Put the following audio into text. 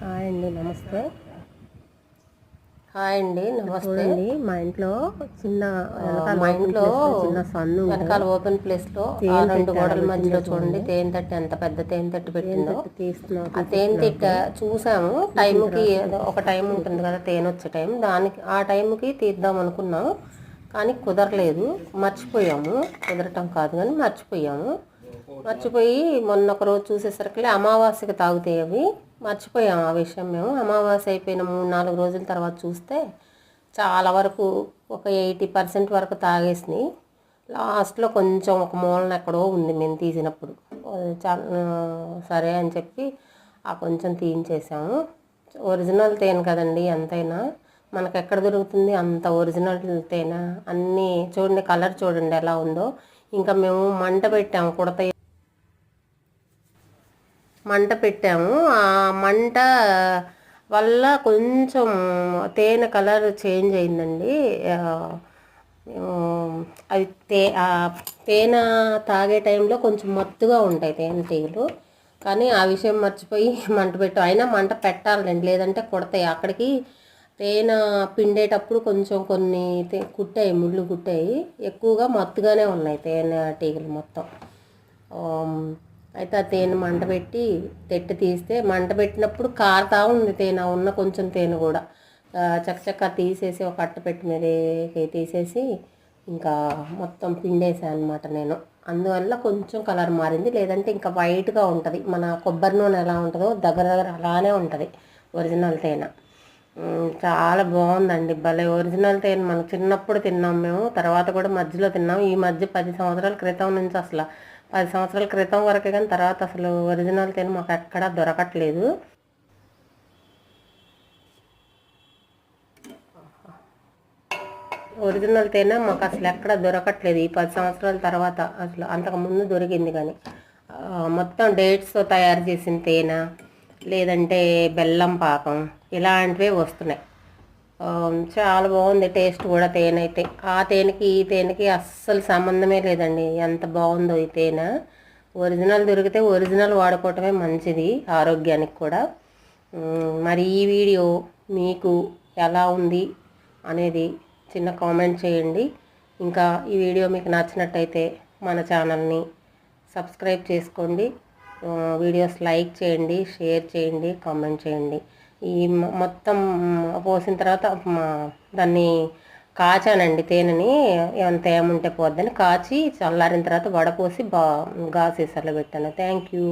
Hi అండి, నమస్తే. Hi అండి, నమస్తే. చూడండి, మా ఇంట్లో చిన్న చిన్న సన్ను వెనకాల ఓపెన్ ప్లేస్లో ఆ రెండు గోడల మధ్యలో చూడండి తేనె తట్టి, ఎంత పెద్ద తేనె తట్టి పెట్టిందో. ఆ తేనె తిట్ట చూసాము. టైంకి ఒక టైం ఉంటుంది కదా తేనె వచ్చే టైం, దానికి ఆ టైంకి తీద్దాం అనుకున్నాం, కానీ కుదరలేదు. మర్చిపోయాము. కుదరటం కాదు కానీ మర్చిపోయి మొన్న ఒక రోజు చూసేసరికి అమావాస్యకి తాగుతాయి అవి. మర్చిపోయాము ఆ విషయం. మేము అమావాస్య అయిపోయిన 3-4 రోజుల తర్వాత చూస్తే చాలా వరకు ఒక 80% వరకు తాగేసినాయి. లాస్ట్లో కొంచెం ఒక మూలన ఎక్కడో ఉంది మేము తీసినప్పుడు. సరే అని చెప్పి ఆ కొంచెం తీయించేసాము. ఒరిజినల్ తేనె కదండి, ఎంతైనా మనకు ఎక్కడ దొరుకుతుంది అంత ఒరిజినల్ తేనె. అన్నీ చూడండి, కలర్ చూడండి ఎలా ఉందో. ఇంకా మేము మంట పెట్టాము. ఆ మంట వల్ల కొంచెం తేనె కలర్ చేంజ్ అయిందండి. అవి తేనె తాగే టైంలో కొంచెం మత్తుగా ఉంటాయి తేనె తీగలు, కానీ ఆ విషయం మర్చిపోయి మంట పెట్టాం. అయినా మంట పెట్టాలండి, లేదంటే కుడతాయి. అక్కడికి తేనె పిండేటప్పుడు కొంచెం కొన్ని ముళ్ళు కుట్టాయి. ఎక్కువగా మత్తుగానే ఉన్నాయి తేనె తీగలు మొత్తం. అయితే ఆ తేనె మంట పెట్టి తీస్తే, మంట పెట్టినప్పుడు కారుతా ఉంది తేనె, ఉన్న కొంచెం తేనె కూడా చక్కచక్క తీసేసి ఒక అట్ట పెట్టి మీద తీసేసి ఇంకా మొత్తం పిండేసాను అనమాట నేను. అందువల్ల కొంచెం కలర్ మారింది, లేదంటే ఇంకా వైట్గా ఉంటుంది. మన కొబ్బరి నూనె ఎలా ఉంటుందో దగ్గర అలానే ఉంటుంది ఒరిజినల్ తేనె. చాలా బాగుందండి, భలే ఒరిజినల్ తేనె. మనం చిన్నప్పుడు తిన్నాం మేము, తర్వాత కూడా మధ్యలో తిన్నాం. ఈ మధ్య 10 సంవత్సరాల క్రితం నుంచి, అసలు 10 సంవత్సరాల క్రితం వరకే, కానీ తర్వాత అసలు ఒరిజినల్ తేనె మాకు ఎక్కడా దొరకట్లేదు. ఒరిజినల్ తేనె మాకు అసలు ఎక్కడ దొరకట్లేదు ఈ 10 సంవత్సరాల తర్వాత. అసలు అంతకుముందు దొరికింది, కానీ మొత్తం డేట్స్తో తయారు చేసిన తేనె, లేదంటే బెల్లం పాకం, ఇలాంటివే వస్తున్నాయి. చాలా బాగుంది టేస్ట్ కూడా. తేనె అయితే ఆ తేనెకి ఈ తేనెకి అస్సలు సంబంధమే లేదండి. ఎంత బాగుందో ఈ తేనె. ఒరిజినల్ దొరికితే ఒరిజినల్ వాడుకోవటమే మంచిది ఆరోగ్యానికి కూడా. మరి ఈ వీడియో మీకు ఎలా ఉంది అనేది చిన్న కామెంట్ చేయండి. ఇంకా ఈ వీడియో మీకు నచ్చినట్టయితే మన ఛానల్ని సబ్స్క్రైబ్ చేసుకోండి. వీడియోస్ లైక్ చేయండి, షేర్ చేయండి, కామెంట్ చేయండి. ఈ మొత్తం పోసిన తర్వాత దాన్ని కాచానండి తేనెని, ఏమైనా తేముంటే పోద్దని కాచి చల్లారిన తర్వాత వడపోసి గాసేసర్లో పెట్టాను. Thank you.